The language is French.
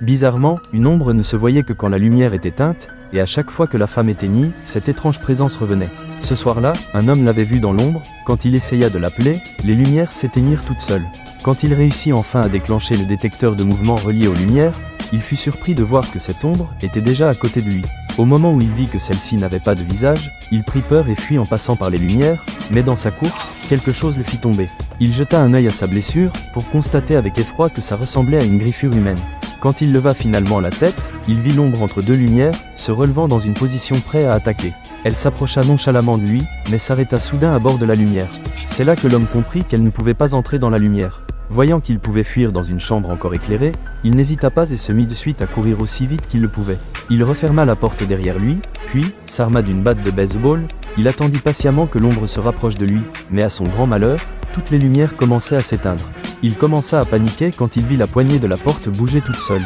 Bizarrement, une ombre ne se voyait que quand la lumière était éteinte, et à chaque fois que la femme éteignit, cette étrange présence revenait. Ce soir-là, un homme l'avait vue dans l'ombre, quand il essaya de l'appeler, les lumières s'éteignirent toutes seules. Quand il réussit enfin à déclencher le détecteur de mouvement relié aux lumières, il fut surpris de voir que cette ombre était déjà à côté de lui. Au moment où il vit que celle-ci n'avait pas de visage, il prit peur et fuit en passant par les lumières, mais dans sa course, quelque chose le fit tomber. Il jeta un œil à sa blessure, pour constater avec effroi que ça ressemblait à une griffure humaine. Quand il leva finalement la tête, il vit l'ombre entre deux lumières, se relevant dans une position prête à attaquer. Elle s'approcha nonchalamment de lui, mais s'arrêta soudain à bord de la lumière. C'est là que l'homme comprit qu'elle ne pouvait pas entrer dans la lumière. Voyant qu'il pouvait fuir dans une chambre encore éclairée, il n'hésita pas et se mit de suite à courir aussi vite qu'il le pouvait. Il referma la porte derrière lui, puis, s'arma d'une batte de baseball, il attendit patiemment que l'ombre se rapproche de lui, mais à son grand malheur, toutes les lumières commençaient à s'éteindre. Il commença à paniquer quand il vit la poignée de la porte bouger toute seule.